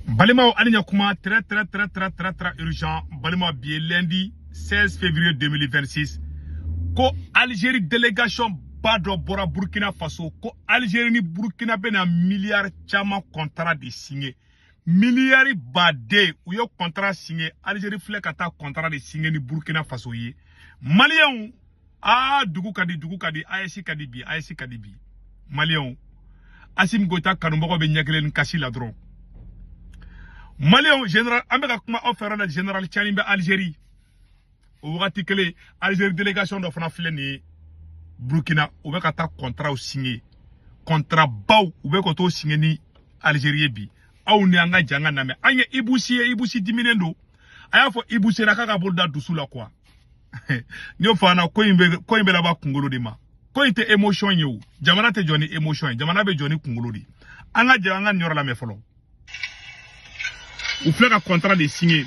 Balima Alinya Kuma, très urgent. Balima bien lundi 16 février 2026. Ko Algérie délégation Badro Bora Burkina Faso. Ko Algérie ni Burkina Bena milliard chama contrat de signé. Milliard bade ou yo contrat signé. Algérie flek kata contrat de signé ni Burkina Faso ye. Malien dugu kadi ASC Kadibi. Malien Asim Gota Kanumbo be nyakelen kasi la dron. Malien général Ambeka kuma offert le général Tchanimbe Algérie. Au wakati Algérie délégation de Fana Burkina ou kata contrat signé. Contrat bau ou koto signé ni Algérie bi. Aou ne anga janga name. Anye ibusi diminendo. Aya fo ibusi nakaka bolda dusula kwa. Nyo fana ko imbe la ba kungolo de ma. Ko ite emotion yo. Jamana te joni emotion. Jamana be joni kungolo di. Anga janga nyora la me folo. Ou fait un contrat de signé.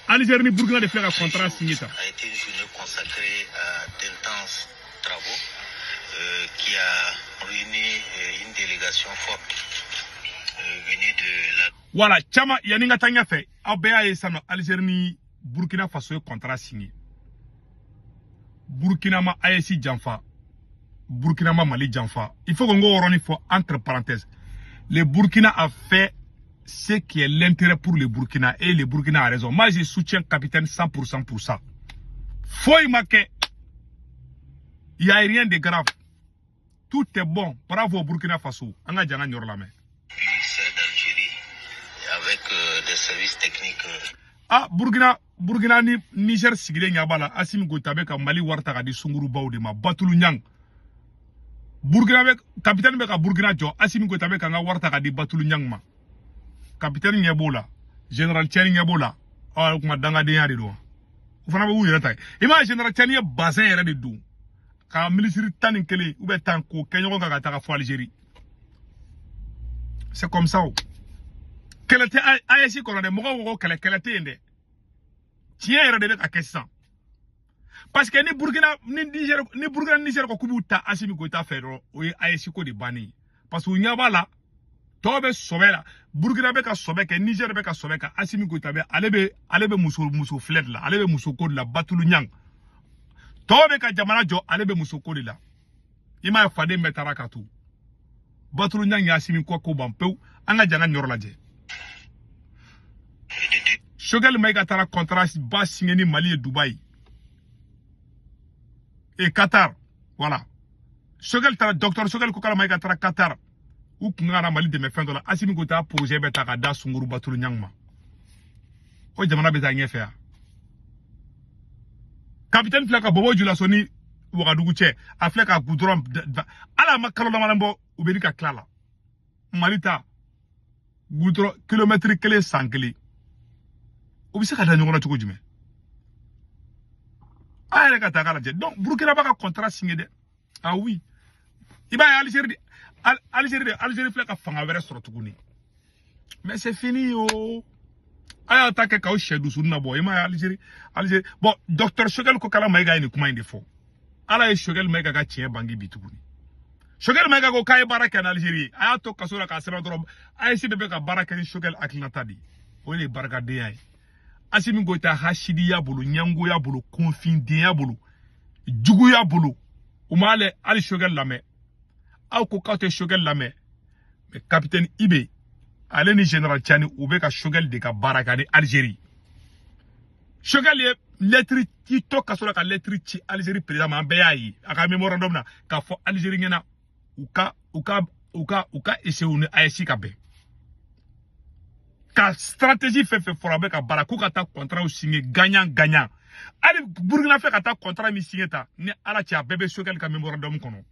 Algérie ni Burkina de faire un contrat signé. Ça a été une journée consacrée à d'intenses travaux qui a réuni une délégation forte venue de la... Voilà, Chama Yaninga Tanya fait. Abéa et Sama Algérie ni Burkina Faso contrat signé. Burkina ma ASC Janfa. Burkina ma Mali Janfa. Il faut qu'on go entre parenthèses. Le Burkina a fait ce qui est l'intérêt pour le Burkina et le Burkina a raison. Moi, je soutiens capitaine 100% pour ça. Faut y marquer. Il n'y a rien de grave. Tout est bon. Bravo au Burkina Faso. Anga Djanga Nyorlame. d'Algérie avec des services techniques. Burkina ni Niger Sigile Nyabala. Asim Gotabe ka Mali Warta ka di Sunguru Baudema. Batulu Nyang. Burkina capitaine beka Burkina Jo. Asim Gotabe ka nga Warta ka di Batulu Nyang ma. Capitaine Nyebola, Général Tchani Nyebola, kuma danga de yari do. Ufana ba wuyira tay. Ima Général Tchani ya bazin yere de do. Ka ministre tanin kele ou be tanko kenyo ka ta fo Algérie. C'est comme ça. Quel était ASC qu'on a des mots quel était inde. Tiens yere de ka kessan. Parce que ni Burkina Niger ko kubuta Assimi Goïta fero o ASC ko de bani. Parce que Nyabala Tobe sobela Burkina be ka sobeka Niger be ka sobeka Assimi Goïta be alebe muso flet la alebe muso ko la Batulu Nyang Tobe ka jamana jo alebe muso ko la ima fade metara katu Batulu Nyang ya Assimi ko bampeu anga janga nyorla je Choguel Maïga tara contrat ba signé ni Mali et Dubaï et Qatar voilà Choguel tara docteur Choguel ko kala Maïga tara Qatar ou kungara Mali de mes fins de la Assimi Goïta projet beta ka da Sunguru Batulu Nyangma o jamana beta ngefe capitaine flaka bobo jula soni Ouagadougou che a flaka goudron ala makalo la malambo uberika klala Malita goudron kilomètre kele sankeli obisa ka da nyongona chuko jume ayere ka ta kala je donc Burkina ba ka contrat signé de ah oui iba Algérie fait ka fanga wéré sur tuguni mais c'est fini yo aya attaquer ka o chedu sunna boy ima Algérie bon docteur Choguel ko kala Maïga ni kuma indi fo ala e Choguel Maïga ka tien bangi bituguni Choguel Maïga ko kay baraka en Algérie aya to kasura ka sera drom ay si bebe ka baraka ni Choguel aklinata di o le baraka de ay Assimi Goïta hashidi ya bulu nyango ya bulu confinde ya bulu jugu ya bulu umale ali Choguel lame aw ko kawte Choguel lame mais capitaine Ibe ale ni général Tchani ou be ka Choguel de ka baraka ni Algérie Choguel ye lettre ti to kasura ka lettre ti Algérie président ambe yayi aka memorandum na ka fo Algérie ngena uka essayer une ASC ka be ka stratégie fait forabe ka baraku ka ta contrat signé gagnant ali Burkina fait ka ta contrat mi signé ta ni ala ti bebe Choguel ka memorandum kono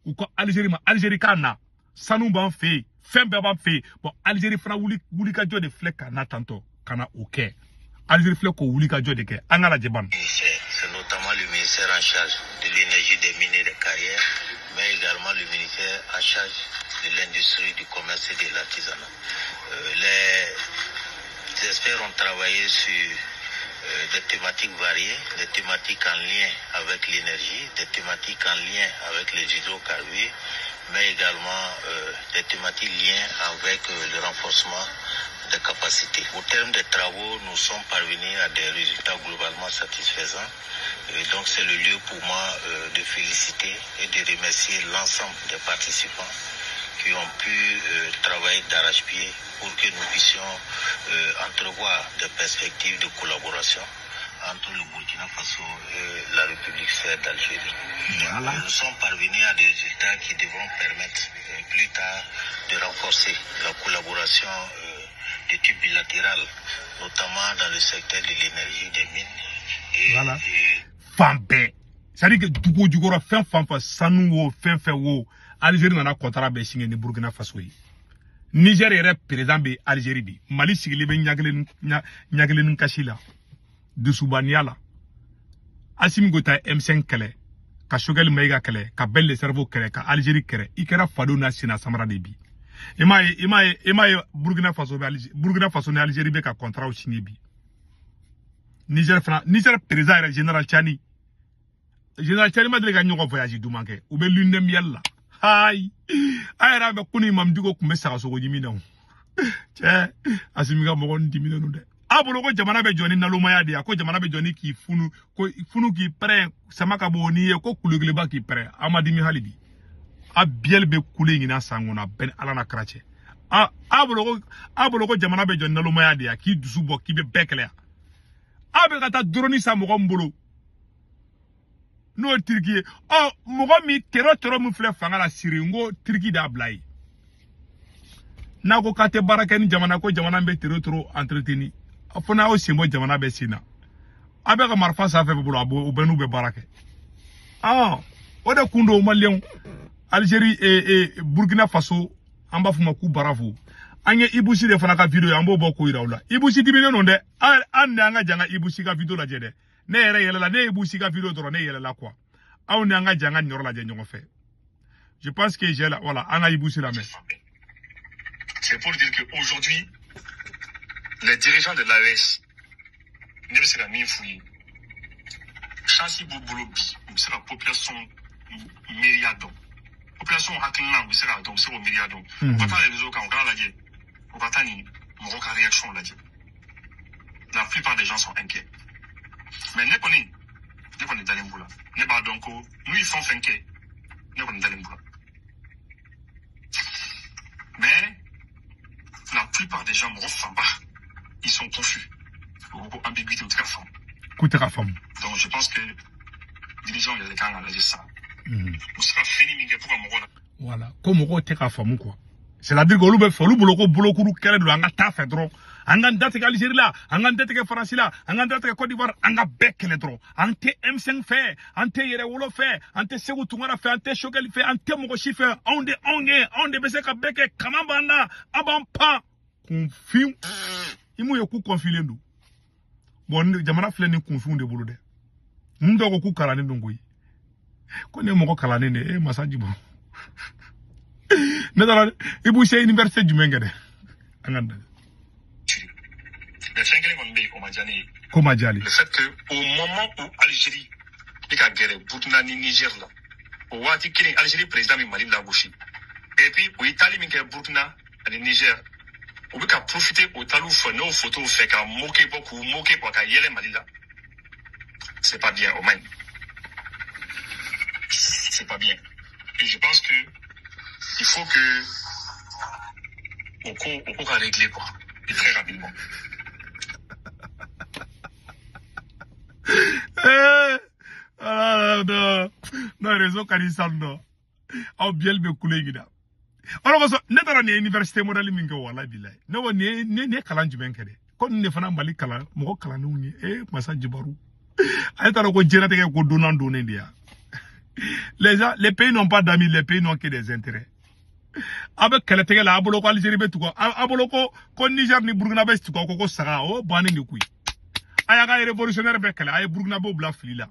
ou quoi Algérie kana sanu ban fait fembe ban fait bon Algérie fera wuli ka jo de flek kana tanto kana OK Algérie flek ko wuli ka jo de ke angala jeban c'est notamment le ministère en charge de l'énergie, des mines et des carrières, mais également le ministère en charge de l'industrie, du commerce et de l'artisanat. Les experts ont travaillé sur des thématiques variées, des thématiques en lien avec l'énergie, des thématiques en lien avec les hydrocarbures, mais également des thématiques liées avec le renforcement de capacité. Au terme des travaux, nous sommes parvenus à des résultats globalement satisfaisants. Et donc c'est le lieu pour moi de féliciter et de remercier l'ensemble des participants qui ont pu travailler d'arrache-pied pour que nous puissions entrevoir des perspectives de collaboration entre le Burkina Faso et la République frère d'Algérie. Voilà. Nous sommes parvenus à des résultats qui devront permettre plus tard de renforcer la collaboration de type bilatéral, notamment dans le secteur de l'énergie, des mines et... Voilà. Fambe. C'est-à-dire que Dugo Dugora fin sanu wo fin wo Algérie nana contrat be signé ni Burkina Faso yi. Niger est président be Algérie bi. Mali sigili be nyagelen kashila. De Soubaniala. Assimi Gota M5 kele. Ka Choguel Maïga kele. Ka Belle Cerveau kele. Ka Algérie kele. Ikera Fado na Sina Samara debi. Ema Burkina Faso ni Algérie be ka contrat au signé bi. Niger président général Tchani. Général Tchani ma dele ga nyoko voyage du manke. Ou be lune miel la. Aïe. Aïra be kuni mamdigo kumbe saka sogo jimina. Tche. Assimi ga mogon dimina no de. Abolo ko jamana be joni nalomaya de ko jamana be joni ki funu ki pre sama ka boni ko kulugleba ki pre amadimi halidi abiel be kule ngina sangona ben ala na krache abolo ko jamana be joni nalomaya de ki dusu bo ki be bekle abe kata droni sa mo gombolo no tirki mo mi tero mu fle fanga la siringo tirki da blai na ko kate barakani jamana ko jamana be tero entreteni afona o simo jamana be sina abe ka marfa sa fe bulo abo benu be barake o de kundo malien Algérie et Burkina Faso amba fuma ku barafu anye ibusi de fana ka video ambo boko irawla ibusi dibine non de an nga janga ibusi ka video la jede ne yere yele la ne ibusi ka video doro ne yele la quoi aw ne nga janga nyoro la je nyongo fe je pense que j'ai là voilà anga ibusi la mais c'est pour dire que aujourd'hui les dirigeants de l'AES ne se la mis fouillé. Chansi Bouboulobi, c'est la population myriade. Population Hakilan, c'est la donc c'est au myriade. On va faire les réseaux quand on regarde la guerre. On va faire une réaction la guerre. La plupart des gens sont inquiets. Mais ne connaît pas l'emboula. Ne pas donc nous ils font inquiets. Ne connaît pas l'emboula. Mais la plupart des gens me refont pas. Ils sont confus. Ambiguïté ou trafam. Donc je pense que dirigeants il y a des gens à la ça. Vous serez fini mais pour moi. Voilà. Comme on te trafam quoi. C'est-à-dire que l'oube fait l'oube beaucoup kere de anga tafe dron. Anga date que Algérie là, anga date que France là, anga date que Côte d'Ivoire, anga bec les dron. Ante M5 fait, ante Yere Wolo fait, ante Sekou Toungara fait, ante Choguel fait, ante Mogoshi fait, onde bese ka bec kamambana abampa. Confus. Imu yoku confilé nous. Bon, jamana flé ni confus de boulot de. Ndo ko ku kalane ndongoyi. Ko ne moko kalane ne masaji bon. Nedara ibu c'est université du Mengede. Anganda. Le fait que le fait que au moment où Algérie est à guerre, Burkina ni Niger là, au Wati Kili Algérie président Mali la Bouchi. Et puis au Italie mi Burkina et Niger. On peut profiter au talou nos photos fait qu'à moquer beaucoup pour qu'à yele Malila. C'est pas bien, au même. C'est pas bien. Et je pense que il faut que on peut régler quoi. Et très rapidement. Non, réseau Kanisando. Au biel be kulegida. Alors que ne tara ni université modali minke wala bilay no ne kalan jumen kede kon ne fana mali kala mo kala no ni masa jibaru ay tara ko jena tege ko donan donen dia les pays n'ont pas d'amis, les pays n'ont que des intérêts avec kala tege la abolo ko Algérie be tuko abolo ko Niger ni Burkina be tuko ko saga o bani ni kuy aya ga révolutionnaire be kala ay Burkina bo bla filila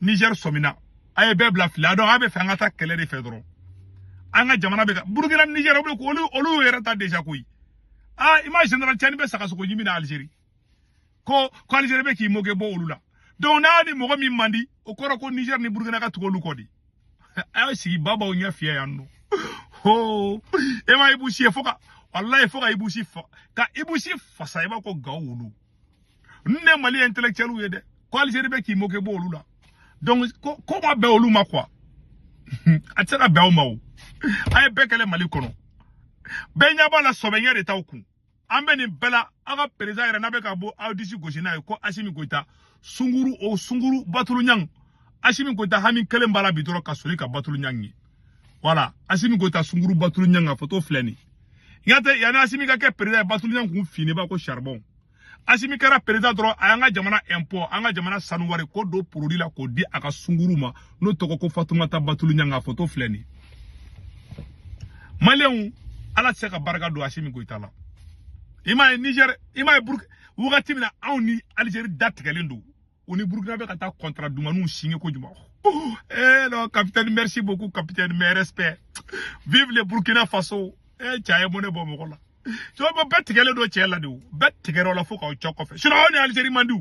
Niger somina ay be bla filila donc abe fanga ta kele de fedro anga jamana be Burkina Niger be ko olu yera ta déjà koy image général Tchani be saka soko yimi na Algérie ko Algérie be ki moge bo olula donc na ni mogo mi mandi o koro ko Niger ni Burkina ka to lu ko di ay si baba o nya fie yanno ho e ma ibu sie foka wallahi fo ka ibusi fasa iba ko gawulu ne mali intellectuel ou yede ko Algérie be ki moke bo olula donc ko ma be oluma quoi atira be o mawo ay be kele mali kono be nyaba la sobenye de tawku ambe ni bela aga président era nabe ka bo audisi gosina ko Assimi Goïta sunguru batulu nyang Assimi Goïta hami kele mbala bidoro ka sori ka batulu nyangi voilà Assimi Goïta sunguru batulu nyanga photo fleni ngate yana Assimi ka ke président batulu nyang ku fini ba ko charbon Assimi kara président dro anga jamana impôt anga jamana sanuwari ko do produit la ko di aka sunguru ma no toko ko Fatoumata batulu nyanga photo fleni Malien ala tseka baraka do Assimi Goïta la ima Niger ima Burkina wugati mina awni Algérie datgalendo oni Burkina be kata contrat dumanu signé ko juma non capitaine merci beaucoup capitaine mes respect vive le Burkina Faso tiaye moné bo mo la so bo betigale do tiela de betigero la fo ka choko fe sinon on Algérie mandi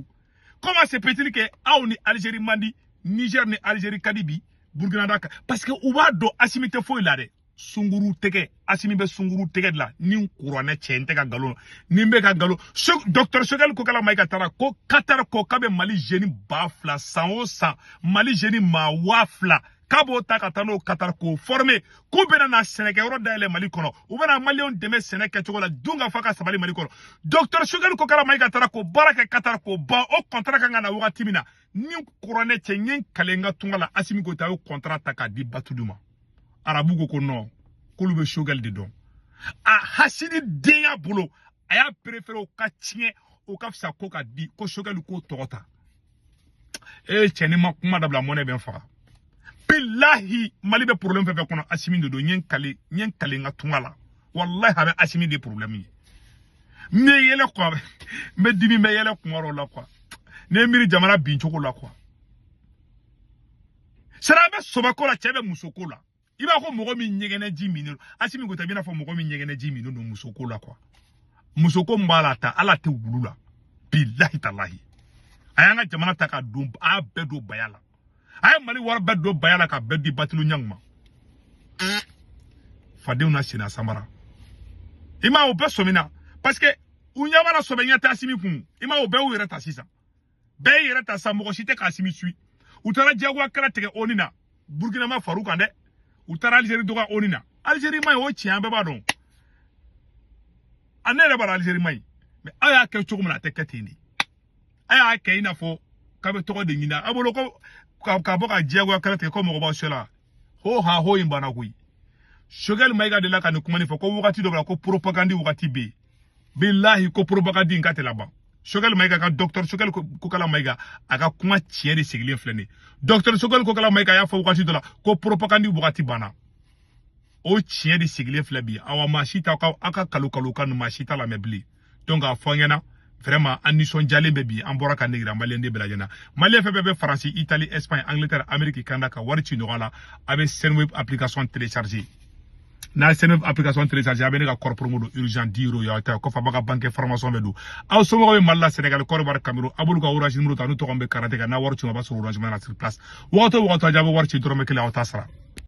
comment c'est peut-il que awni Algérie mandi Niger ni Algérie kadibi Burkina Daka parce que uba do Assimi te fo ilade sunguru tege Assimi be sunguru tege la ni kurane chente ka galo ni be ka galo docteur Choguel ko kala maika tara ko Qatar ko kabe Mali jeni bafla 100 Mali jeni ma wafla kabo ta katano Qatar ko formé ko bena na Sénégal ro dale Mali kono u bena Malion deme Sénégal to la dunga faka sabali Mali kono docteur Choguel ko kala maika tara ko baraka Qatar ko ba o contrat ka ngana wakati mina ni kurane chenyen kalenga tungala Assimi Goïta o contrat ta ka di batuduma arabu ko non kolu be Choguel de don a hasidi deya bolo aya préféré o ka tien o ka fisa ko ka di ko Choguel ko togota tieni ma kuma dabla moné ben fara billahi Mali be problème fe kono Assimi de do nyen kale nga tungala wallahi habe Assimi de problème me yele ko me dimi me yele ko ro la quoi ne miri jamana bincho ko la quoi sera be sobako la chebe musoko la iba ko mogo mi nyegene 10 minutes Assimi Goïta bina fo mogo mi nyegene 10 minutes no musoko la quoi musoko mbala ta ala te wulula billahi tallahi ayanga jamana ta ka dum a bedo bayala ay Mali war bedo bayala ka beddi batilu nyangma fade una sina samara ima o be somina parce que unya bana sobenya ta Assimi kun ima o be o yere ta sisa be yere ta samogo site ka Assimi sui utara jagwa kala tege onina Burkina ma Farouka de utara Algérie doga onina Algérie may o tiambe ba don anere bara Algérie may mais aya ke chogumna tekatini aya ke ina fo kabe to de ngina abolo ko ka boka jagwa kala tege ko mo ba shela ho ha ho imbana kui Choguel mayga de la kan kumani fo ko wakati do ko propagande wakati be billahi ko propagande ngate laba Choguel mayga ka docteur Choguel ko kala mayga aga kuma tiere sigilen flene docteur Choguel ko kala mayga ya fo wakati do la ko propagande wakati bana o tiere sigilen flebi awa machita ka aka kalu kan machita la mebli donc a fonyana vraiment anison jale bebi ambora ka negra malende belajana malien febe France Italie Espagne Angleterre Amérique Canada ka warti no ala avec Senweb application télécharger na Senweb application télécharger abene ka corps promo urgent 10 € ya ta ko fa baka banque formation bedu aw so mo malla Sénégal ko bar Cameroun abulu ka orange numéro ta no to kombe karate ka na warti ma ba so orange ma na sur place woto jabo warti drome kala o tasra